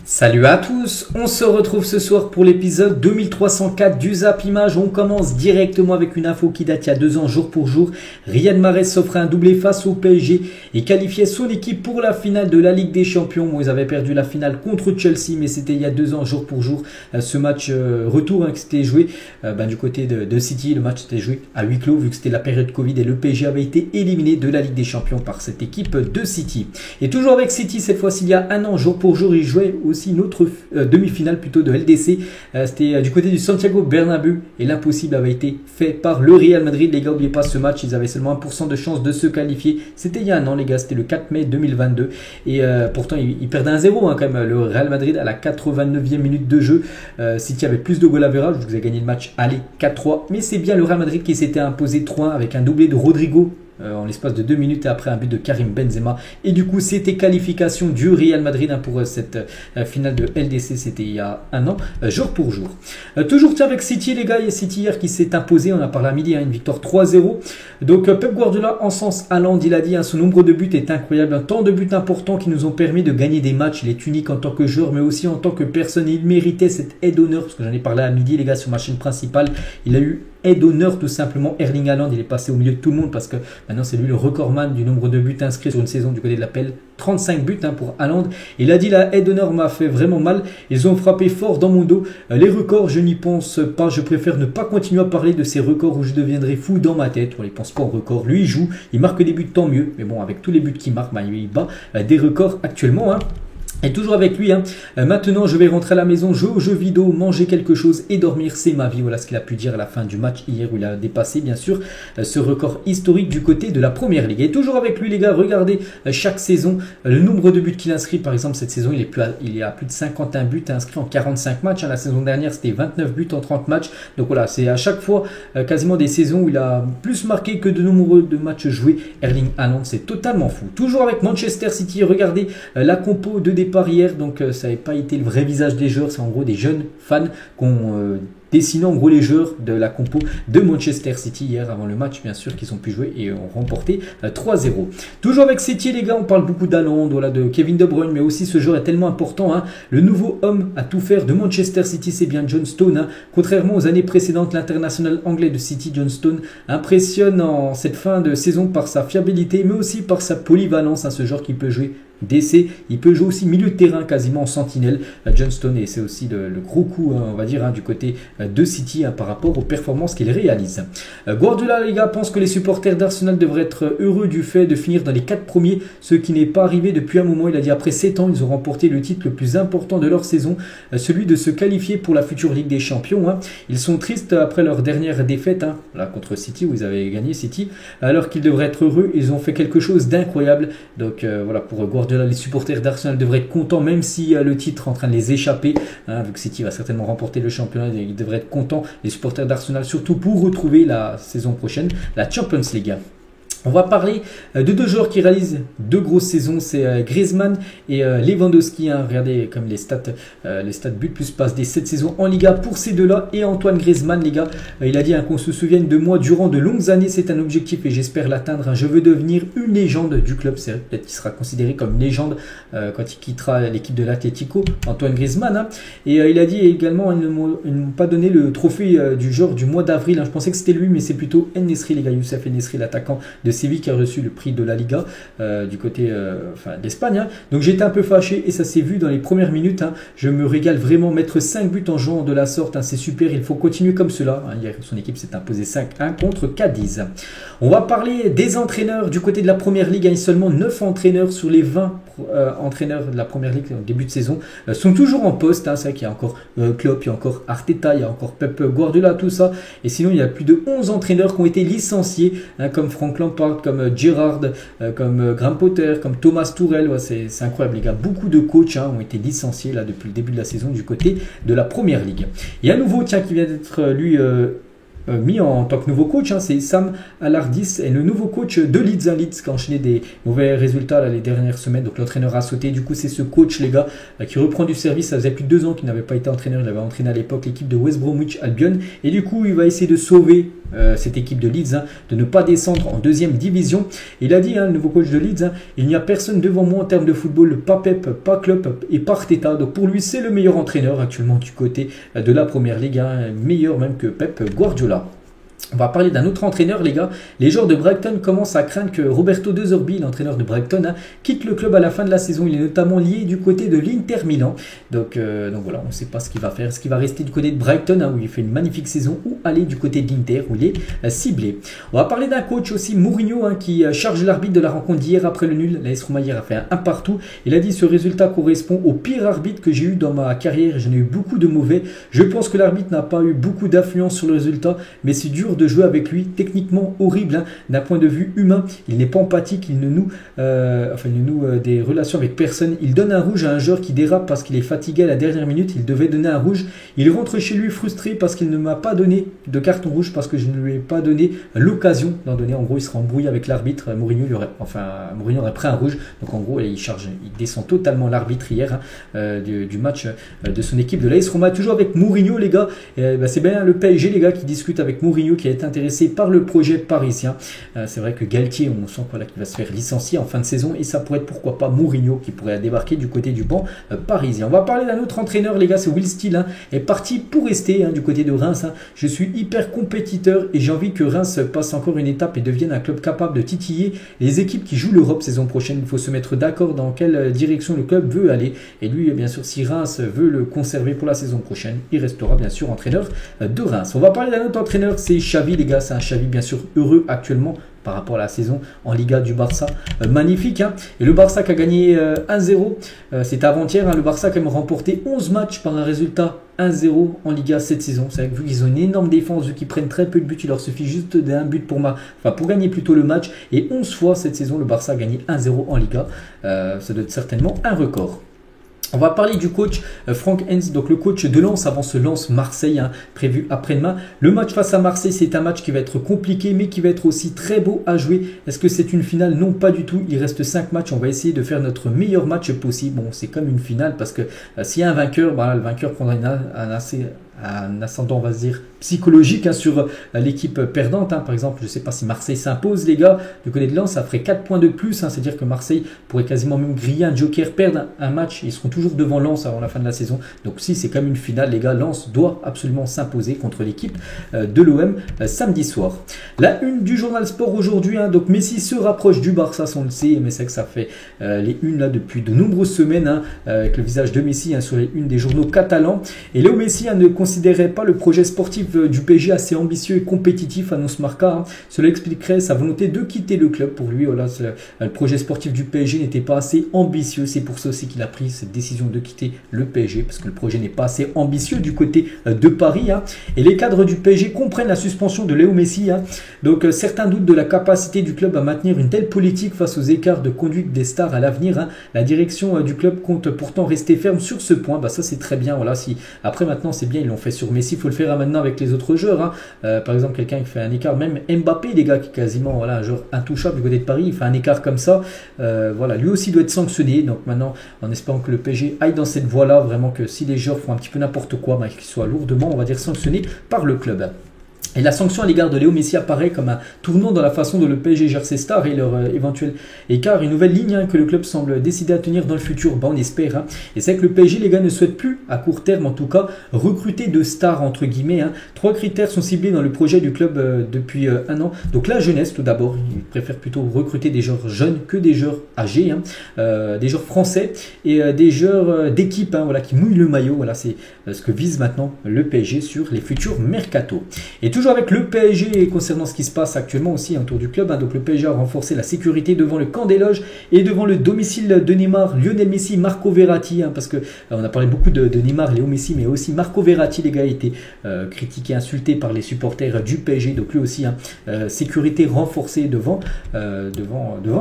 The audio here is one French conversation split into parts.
Salut à tous, on se retrouve ce soir pour l'épisode 2304 du Zap Image. On commence directement avec une info qui date il y a 2 ans jour pour jour. Riyad Mahrez s'offrait un doublé face au PSG et qualifiait son équipe pour la finale de la Ligue des Champions. Bon, ils avaient perdu la finale contre Chelsea, mais c'était il y a 2 ans jour pour jour. Ce match retour qui s'était joué du côté de City. Le match s'était joué à huis clos vu que c'était la période Covid et le PSG avait été éliminé de la Ligue des Champions par cette équipe de City. Et toujours avec City, cette fois-ci il y a 1 an jour pour jour, il jouait aussi une autre demi-finale plutôt de LDC. C'était du côté du Santiago Bernabéu et l'impossible avait été fait par le Real Madrid. Les gars, n'oubliez pas ce match, ils avaient seulement 1% de chance de se qualifier. C'était il y a 1 an les gars, c'était le 4 mai 2022 et pourtant ils perdaient 1-0 quand même. Le Real Madrid à la 89e minute de jeu. City avait plus de goal average, vous avez gagné le match aller 4-3, mais c'est bien le Real Madrid qui s'était imposé 3-1 avec un doublé de Rodrigo en l'espace de 2 minutes et après un but de Karim Benzema. Et du coup, c'était qualification du Real Madrid pour cette finale de LDC. C'était il y a 1 an, jour pour jour. Toujours avec City, les gars. Il y a City hier qui s'est imposé. On a parlé à midi, une victoire 3-0. Donc, Pep Guardiola en sens Haaland, il a dit, son nombre de buts est incroyable. Tant de buts importants qui nous ont permis de gagner des matchs. Il est unique en tant que joueur, mais aussi en tant que personne. Il méritait cette aide d'honneur, parce que j'en ai parlé à midi, les gars, sur ma chaîne principale. Il a eu aide d'honneur tout simplement. Erling Haaland, il est passé au milieu de tout le monde parce que maintenant c'est lui le recordman du nombre de buts inscrits sur une saison du côté de l'appel. 35 buts pour Haaland. Il a dit la aide d'honneur m'a fait vraiment mal. Ils ont frappé fort dans mon dos. Les records, je n'y pense pas. Je préfère ne pas continuer à parler de ces records où je deviendrai fou dans ma tête. On ne pense pas aux records. Lui, il joue, il marque des buts, tant mieux. Mais bon, avec tous les buts qu'il marque, il bat des records actuellement. Et toujours avec lui, maintenant je vais rentrer à la maison, jouer aux jeux vidéo, manger quelque chose et dormir, c'est ma vie. Voilà ce qu'il a pu dire à la fin du match hier où il a dépassé bien sûr ce record historique du côté de la Première Ligue. Et toujours avec lui les gars, regardez chaque saison le nombre de buts qu'il inscrit. Par exemple cette saison il est à plus de 51 buts inscrits en 45 matchs. La saison dernière c'était 29 buts en 30 matchs. Donc voilà, c'est à chaque fois quasiment des saisons où il a plus marqué que de nombreux de matchs joués. Erling Haaland, c'est totalement fou. Toujours avec Manchester City, regardez la compo de départ hier, donc ça n'avait pas été le vrai visage des joueurs, c'est en gros des jeunes fans qui ont dessiné en gros les joueurs de la compo de Manchester City hier avant le match bien sûr qu'ils ont pu jouer et ont remporté 3-0. Toujours avec City les gars, on parle beaucoup d'Haaland, voilà, de Kevin De Bruyne, mais aussi ce joueur est tellement important, le nouveau homme à tout faire de Manchester City, c'est bien John Stones. Contrairement aux années précédentes, l'international anglais de City, John Stones, impressionne en cette fin de saison par sa fiabilité mais aussi par sa polyvalence, ce joueur qui peut jouer DC, il peut jouer aussi milieu de terrain quasiment en sentinelle, John Stones, et c'est aussi le gros coup on va dire du côté de City par rapport aux performances qu'il réalise. Guardiola les gars pense que les supporters d'Arsenal devraient être heureux du fait de finir dans les 4 premiers, ce qui n'est pas arrivé depuis un moment. Il a dit après 7 ans ils ont remporté le titre le plus important de leur saison, celui de se qualifier pour la future Ligue des Champions. Ils sont tristes après leur dernière défaite là contre City où ils avaient gagné City, alors qu'ils devraient être heureux. Ils ont fait quelque chose d'incroyable. Donc voilà, pour Guardiola les supporters d'Arsenal devraient être contents même si le titre est en train de les échapper, vu que City va certainement remporter le championnat. Ils devraient être contents les supporters d'Arsenal, surtout pour retrouver la saison prochaine la Champions League. On va parler de 2 joueurs qui réalisent 2 grosses saisons, c'est Griezmann et Lewandowski. Regardez comme les stats but plus passe des 7 saisons en Liga pour ces deux-là. Et Antoine Griezmann, les gars, il a dit qu'on se souvienne de moi durant de longues années, c'est un objectif et j'espère l'atteindre. Je veux devenir une légende du club. C'est peut-être qu'il sera considéré comme une légende quand il quittera l'équipe de l'Atlético, Antoine Griezmann. Et il a dit également, ils ne m'ont pas donné le trophée du joueur du mois d'avril. Je pensais que c'était lui, mais c'est plutôt En-Nesyri, les gars, Youssef En-Nesyri, l'attaquant de Séville qui a reçu le prix de la Liga du côté d'Espagne. Donc j'étais un peu fâché et ça s'est vu dans les premières minutes. Je me régale vraiment, mettre 5 buts en jouant de la sorte, c'est super, il faut continuer comme cela. Hier son équipe s'est imposée 5-1 contre Cadiz. On va parler des entraîneurs du côté de la Première Ligue. Seulement 9 entraîneurs sur les 20 entraîneurs de la Première Ligue au début de saison sont toujours en poste. C'est vrai qu'il y a encore Klopp, il y a encore Arteta, il y a encore Pep Guardiola, tout ça. Et sinon il y a plus de 11 entraîneurs qui ont été licenciés, comme Frank Lampard, comme Gerrard, comme Graham Potter, comme Thomas Tuchel. C'est incroyable les gars, beaucoup de coachs ont été licenciés là depuis le début de la saison du côté de la Première Ligue. Il y a un nouveau qui vient d'être lui mis en tant que nouveau coach, c'est Sam Allardyce, et le nouveau coach de Leeds. Leeds qui a enchaîné des mauvais résultats là, les dernières semaines, donc l'entraîneur a sauté. Du coup c'est ce coach les gars qui reprend du service. Ça faisait plus de 2 ans qu'il n'avait pas été entraîneur, il avait entraîné à l'époque l'équipe de West Bromwich Albion, et du coup il va essayer de sauver cette équipe de Leeds, de ne pas descendre en deuxième division. Il a dit, le nouveau coach de Leeds, il n'y a personne devant moi en termes de football, pas Pep, pas Klopp et pas Arteta. Donc pour lui, c'est le meilleur entraîneur actuellement du côté de la Première Ligue, meilleur même que Pep Guardiola. On va parler d'un autre entraîneur, les gars. Les joueurs de Brighton commencent à craindre que Roberto De Zerbi, l'entraîneur de Brighton, quitte le club à la fin de la saison. Il est notamment lié du côté de l'Inter Milan. Donc voilà, on ne sait pas ce qu'il va faire. Est-ce qu'il va rester du côté de Brighton, où il fait une magnifique saison, ou aller du côté de l'Inter, où il est ciblé. On va parler d'un coach aussi, Mourinho, qui charge l'arbitre de la rencontre d'hier après le nul. L'AS Roma hier a fait un partout. Il a dit: ce résultat correspond au pire arbitre que j'ai eu dans ma carrière. J'en ai eu beaucoup de mauvais. Je pense que l'arbitre n'a pas eu beaucoup d'influence sur le résultat, mais c'est dur de jouer avec lui, techniquement horrible, d'un point de vue humain. Il n'est pas empathique, il ne noue des relations avec personne. Il donne un rouge à un joueur qui dérape parce qu'il est fatigué à la dernière minute. Il devait donner un rouge. Il rentre chez lui frustré parce qu'il ne m'a pas donné de carton rouge, parce que je ne lui ai pas donné l'occasion d'en donner. En gros, il sera embrouillé avec l'arbitre. Mourinho aurait pris un rouge. Donc en gros, il descend totalement l'arbitre hier du match de son équipe de l'AS Roma. Toujours avec Mourinho, les gars. C'est bien le PSG, les gars, qui discute avec Mourinho, qui est intéressé par le projet parisien. C'est vrai que Galtier, on sent qu'il va se faire licencier en fin de saison, et ça pourrait être pourquoi pas Mourinho qui pourrait débarquer du côté du banc parisien. On va parler d'un autre entraîneur, les gars, c'est Will Steele, est parti pour rester du côté de Reims. Je suis hyper compétiteur et j'ai envie que Reims passe encore une étape et devienne un club capable de titiller les équipes qui jouent l'Europe saison prochaine. Il faut se mettre d'accord dans quelle direction le club veut aller, et lui, bien sûr, si Reims veut le conserver pour la saison prochaine, il restera bien sûr entraîneur de Reims. On va parler d'un autre entraîneur, c'est Xavi, les gars. C'est un Xavi bien sûr heureux actuellement par rapport à la saison en Liga du Barça. Magnifique. Et le Barça qui a gagné 1-0. C'était avant-hier. Le Barça a quand même remporté 11 matchs par un résultat 1-0 en Liga cette saison. C'est vrai que vu qu'ils ont une énorme défense, vu qu'ils prennent très peu de buts, il leur suffit juste d'un but pour gagner plutôt le match. Et 11 fois cette saison, le Barça a gagné 1-0 en Liga. Ça doit être certainement un record. On va parler du coach Frank Hens, donc le coach de Lens avant ce Lens-Marseille prévu après-demain. Le match face à Marseille, c'est un match qui va être compliqué, mais qui va être aussi très beau à jouer. Est-ce que c'est une finale? Non, pas du tout. Il reste 5 matchs. On va essayer de faire notre meilleur match possible. Bon, c'est comme une finale parce que s'il y a un vainqueur, le vainqueur prendra un ascendant, on va se dire, psychologique sur l'équipe perdante. Par exemple, je ne sais pas si Marseille s'impose, les gars, du côté de Lens, ça ferait 4 points de plus. C'est-à-dire que Marseille pourrait quasiment même griller un joker, perdre un match. Ils seront toujours devant Lens avant la fin de la saison. Donc si c'est comme une finale, les gars, Lens doit absolument s'imposer contre l'équipe de l'OM samedi soir. La une du journal Sport aujourd'hui, donc Messi se rapproche du Barça, on le sait, mais c'est que ça fait les unes là depuis de nombreuses semaines, avec le visage de Messi sur les unes des journaux catalans. Et Léo Messi ne considérait pas le projet sportif du PSG assez ambitieux et compétitif, annonce Marca. Cela expliquerait sa volonté de quitter le club. Pour lui, voilà, le projet sportif du PSG n'était pas assez ambitieux. C'est pour ça aussi qu'il a pris cette décision de quitter le PSG, parce que le projet n'est pas assez ambitieux du côté de Paris. Et les cadres du PSG comprennent la suspension de Léo Messi. Donc certains doutent de la capacité du club à maintenir une telle politique face aux écarts de conduite des stars à l'avenir. La direction du club compte pourtant rester ferme sur ce point. Ça c'est très bien. Voilà, après maintenant c'est bien, ils l'ont fait sur Messi, il faut le faire maintenant avec les autres joueurs. Par exemple, quelqu'un qui fait un écart, même Mbappé, les gars, qui est quasiment un joueur intouchable du côté de Paris, il fait un écart comme ça. Lui aussi doit être sanctionné. Donc maintenant, en espérant que le PSG aille dans cette voie-là, vraiment que si les joueurs font un petit peu n'importe quoi, qu'ils soient lourdement, on va dire, sanctionnés par le club. Et la sanction à l'égard de Léo Messi apparaît comme un tournant dans la façon dont le PSG gère ses stars et leur éventuel écart. Une nouvelle ligne que le club semble décider à tenir dans le futur. On espère. Et c'est que le PSG, les gars, ne souhaite plus, à court terme en tout cas, recruter de stars, entre guillemets. 3 critères sont ciblés dans le projet du club depuis un an. Donc la jeunesse, tout d'abord. Ils préfèrent plutôt recruter des joueurs jeunes que des joueurs âgés. Des joueurs français et des joueurs d'équipe qui mouillent le maillot. Voilà, c'est ce que vise maintenant le PSG sur les futurs mercato. Et toujours avec le PSG concernant ce qui se passe actuellement aussi autour du club. Donc le PSG a renforcé la sécurité devant le camp des loges et devant le domicile de Neymar, Lionel Messi, Marco Verratti. Parce que on a parlé beaucoup de Neymar, Léo Messi, mais aussi Marco Verratti, les gars, a été critiqué, insulté par les supporters du PSG. Donc lui aussi, sécurité renforcée devant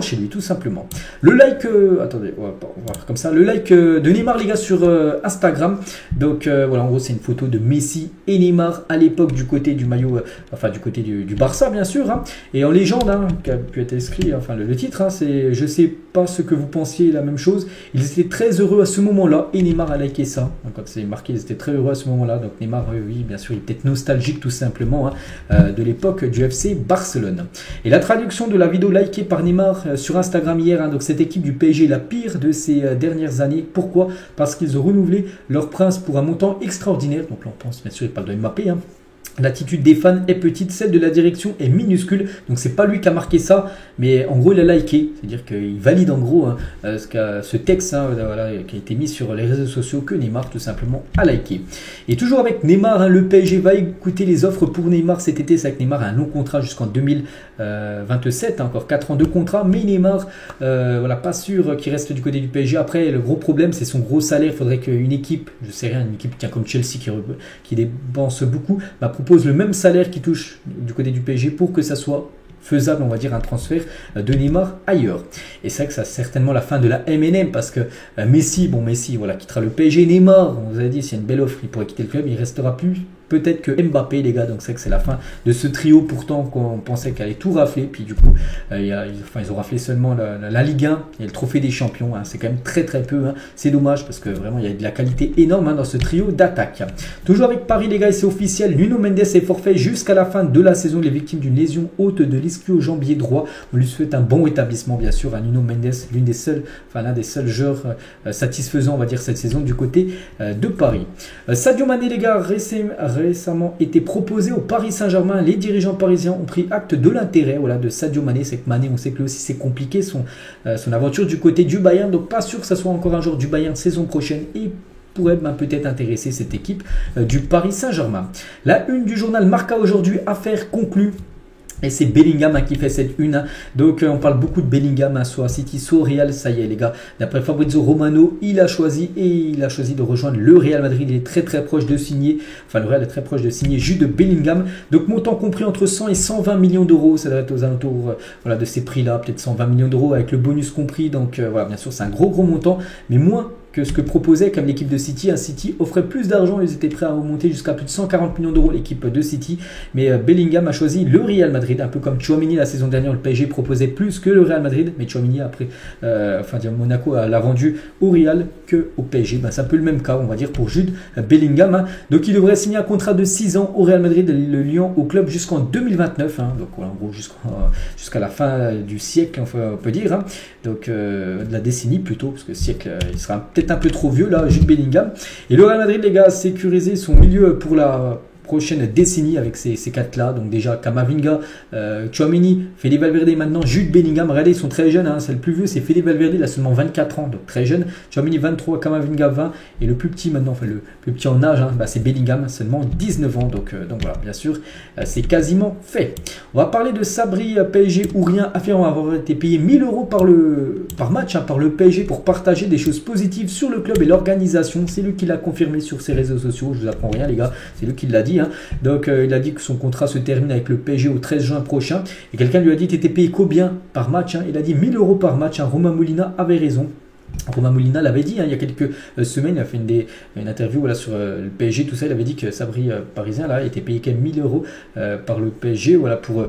chez lui, tout simplement. Le like, attendez, on va voir comme ça. Le like de Neymar, les gars, sur Instagram. Donc voilà, en gros, c'est une photo de Messi et Neymar à l'époque du côté du maillot enfin du côté du Barça bien sûr, hein, et en légende, hein, qui a pu être inscrit, enfin le titre, hein, c'est je sais pas ce que vous pensiez la même chose. Ils étaient très heureux à ce moment-là et Neymar a liké ça. Donc, quand c'est marqué, ils étaient très heureux à ce moment-là. Donc Neymar, oui, bien sûr, il est peut-être nostalgique tout simplement, hein, de l'époque du FC Barcelone. Et la traduction de la vidéo likée par Neymar sur Instagram hier, hein, donc cette équipe du PSG est la pire de ces dernières années. Pourquoi? Parce qu'ils ont renouvelé leur prince pour un montant extraordinaire. Donc là, on pense bien sûr, il parle de Mbappé, hein. L'attitude des fans est petite, celle de la direction est minuscule. Donc c'est pas lui qui a marqué ça, mais en gros il a liké, c'est-à-dire qu'il valide en gros, hein, ce texte, hein, voilà, qui a été mis sur les réseaux sociaux, que Neymar tout simplement a liké. Et toujours avec Neymar, hein, le PSG va écouter les offres pour Neymar cet été. C'est avec Neymar un long contrat jusqu'en 2027, hein, encore 4 ans de contrat, mais Neymar, voilà, pas sûr qu'il reste du côté du PSG. Après le gros problème c'est son gros salaire. Il faudrait qu'une équipe, je sais rien, une équipe comme Chelsea qui dépense beaucoup, propose le même salaire qui touche du côté du PSG pour que ça soit faisable, on va dire, un transfert de Neymar ailleurs. Et c'est vrai que ça certainement la fin de la MNM, parce que Messi, voilà, quittera le PSG. Neymar, on vous a dit, s'il y a une belle offre, il pourrait quitter le club, il restera plus peut-être que Mbappé, les gars. Donc c'est vrai que c'est la fin de ce trio, pourtant qu'on pensait qu'elle allait tout rafler. Puis du coup, ils ont raflé seulement la Ligue 1 et le trophée des champions, hein. C'est quand même très peu, hein. C'est dommage parce que vraiment il y a de la qualité énorme, hein, dans ce trio d'attaque. Toujours avec Paris, les gars, et c'est officiel, Nuno Mendes est forfait jusqu'à la fin de la saison. Il est victime d'une lésion haute de l'ischio-jambier droit. On lui souhaite un bon rétablissement, bien sûr, à Nuno Mendes, l'un des seuls joueurs satisfaisants, on va dire, cette saison du côté de Paris. Sadio Mané, les gars, récemment été proposé au Paris Saint-Germain. Les dirigeants parisiens ont pris acte de l'intérêt, voilà, de Sadio Mané. C'est que Mané, on sait que lui aussi c'est compliqué son aventure du côté du Bayern, donc pas sûr que ça soit encore un joueur du Bayern saison prochaine, et pourrait peut-être intéresser cette équipe du Paris Saint-Germain. La une du journal Marca aujourd'hui, affaire conclue. Et c'est Bellingham, hein, qui fait cette une, hein. Donc on parle beaucoup de Bellingham, hein, soit à City, soit au Real. Ça y est, les gars, d'après Fabrizio Romano, il a choisi de rejoindre le Real Madrid. Il est très proche de signer, enfin le Real est très proche de signer Jude Bellingham. Donc montant compris entre 100 et 120 millions d'euros. Ça doit être aux alentours, voilà, de ces prix-là, peut-être 120 millions d'euros avec le bonus compris. Donc voilà, bien sûr c'est un gros montant, mais moins que ce que proposait comme l'équipe de City. Un City offrait plus d'argent, ils étaient prêts à remonter jusqu'à plus de 140 millions d'euros, l'équipe de City. Mais Bellingham a choisi le Real Madrid, un peu comme Tchouaméni la saison dernière. Le PSG proposait plus que le Real Madrid, mais Tchouaméni après, Monaco l'a vendu au Real que au PSG. C'est un peu le même cas, on va dire, pour Jude Bellingham, hein. Donc il devrait signer un contrat de 6 ans au Real Madrid, le Lyon au club jusqu'en 2029, hein. Donc voilà, en gros jusqu'à la fin du siècle, on peut dire, hein. Donc de la décennie plutôt, parce que siècle, il sera peut-être un peu trop vieux là, Jude Bellingham. Et le Real Madrid, les gars, a sécurisé son milieu pour la prochaine décennie avec ces quatre là. Donc déjà Camavinga, Tchouaméni, Fede Valverde, maintenant Jude Bellingham. Regardez, ils sont très jeunes, hein. C'est le plus vieux, c'est Fede Valverde, il a seulement 24 ans, donc très jeune. Tchouaméni 23, Camavinga 20, et le plus petit maintenant, enfin le plus petit en âge, hein, c'est Bellingham, seulement 19 ans. Donc voilà, bien sûr, c'est quasiment fait. On va parler de Sabri, PSG ou rien, affirme avoir été payé 1000 euros par match, hein, par le PSG, pour partager des choses positives sur le club et l'organisation. C'est lui qui l'a confirmé sur ses réseaux sociaux, je vous apprends rien, les gars, c'est lui qui l'a dit. Donc il a dit que son contrat se termine avec le PSG au 13 juin prochain. Et quelqu'un lui a dit: tu étais payé combien par match, hein? Il a dit 1000 euros par match, hein. Romain Molina avait raison. Romain Molina l'avait dit, hein, il y a quelques semaines, il a fait une interview, voilà, sur le PSG, tout ça. Il avait dit que Sabri parisien là était payé quand même 1000 euros par le PSG, voilà, pour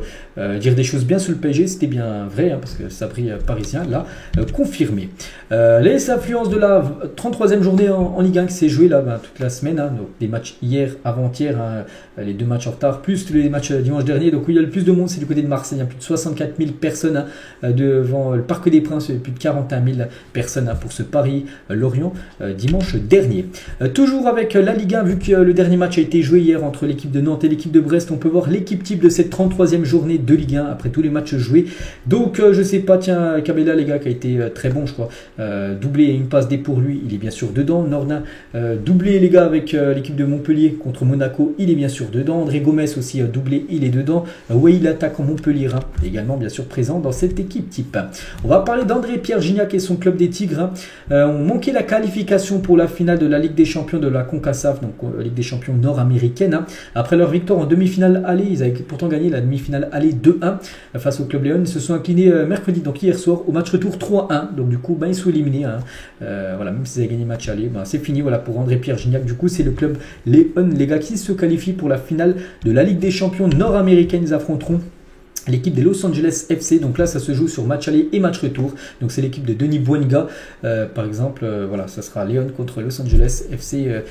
dire des choses bien sur le PSG. C'était bien vrai, hein, parce que Sabri parisien l'a confirmé. Les influences de la 33e journée en Ligue 1 qui s'est jouée là, toute la semaine, hein, donc des matchs hier, avant-hier, hein, les 2 matchs en retard, plus tous les matchs dimanche dernier. Donc où il y a le plus de monde, c'est du côté de Marseille, il y a plus de 64 000 personnes, hein, devant le Parc des Princes, plus de 41 000 personnes, hein, pour ce Paris-Lorient dimanche dernier. Toujours avec la Ligue 1, vu que le dernier match a été joué hier entre l'équipe de Nantes et l'équipe de Brest, on peut voir l'équipe type de cette 33e journée de Ligue 1 après tous les matchs joués. Donc je sais pas, tiens, Cabella, les gars, qui a été très bon, je crois, doublé et une passe D pour lui, il est bien sûr dedans. Nordin, doublé, les gars, avec l'équipe de Montpellier contre Monaco, il est bien sûr dedans. André Gomes aussi doublé, il est dedans. Wail, attaquant Montpellier, hein, également bien sûr présent dans cette équipe type. On va parler d'André Pierre Gignac et son club des Tigres, hein. hein, ont manqué la qualification pour la finale de la Ligue des Champions de la CONCACAF, donc Ligue des Champions nord-américaine. Hein. Après leur victoire en demi-finale aller, ils avaient pourtant gagné la demi-finale aller 2-1 face au Club Léon. Ils se sont inclinés mercredi, donc hier soir, au match retour 3-1. Donc du coup, ils sont éliminés. Hein. Voilà, même s'ils avaient gagné le match aller, c'est fini voilà, pour André-Pierre Gignac. Du coup, c'est le Club Léon, les gars, qui se qualifient pour la finale de la Ligue des Champions nord-américaine. Ils affronteront l'équipe des Los Angeles FC. Donc là, ça se joue sur match aller et match retour. Donc c'est l'équipe de Denis Bouanga. Par exemple, voilà, ça sera Léon contre Los Angeles FC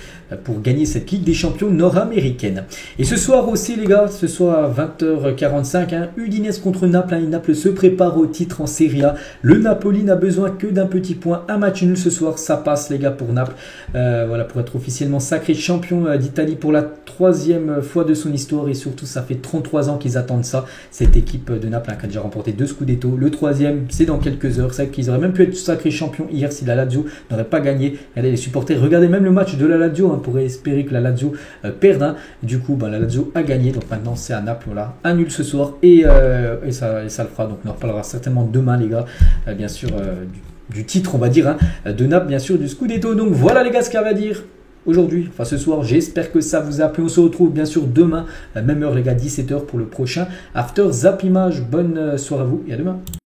pour gagner cette Ligue des Champions nord-américaine. Et ce soir aussi, les gars, ce soir à 20h45, hein, Udinese contre Naples. Hein, Naples se prépare au titre en Serie A. Le Napoli n'a besoin que d'un petit point. Un match nul ce soir, ça passe, les gars, pour Naples. Voilà, pour être officiellement sacré champion d'Italie pour la 3e fois de son histoire. Et surtout, ça fait 33 ans qu'ils attendent ça. Cette équipe de Naples, hein, qui a déjà remporté 2 Scudetto. Le 3e, c'est dans quelques heures. C'est vrai qu'ils auraient même pu être sacrés champions hier si la Lazio n'aurait pas gagné. Regardez les supporters, regardez même le match de la Lazio, hein, pour espérer que la Lazio perde. Hein. Du coup, la Lazio a gagné. Donc maintenant, c'est à Naples. Voilà, un nul ce soir et ça le fera. Donc on en reparlera certainement demain, les gars. Bien sûr, du titre, on va dire, hein, de Naples, bien sûr, du Scudetto. Donc voilà, les gars, ce qu'il y avait à dire aujourd'hui, enfin ce soir. J'espère que ça vous a plu. On se retrouve bien sûr demain, même heure, les gars, 17h pour le prochain After Zap Image. Bonne soirée à vous et à demain.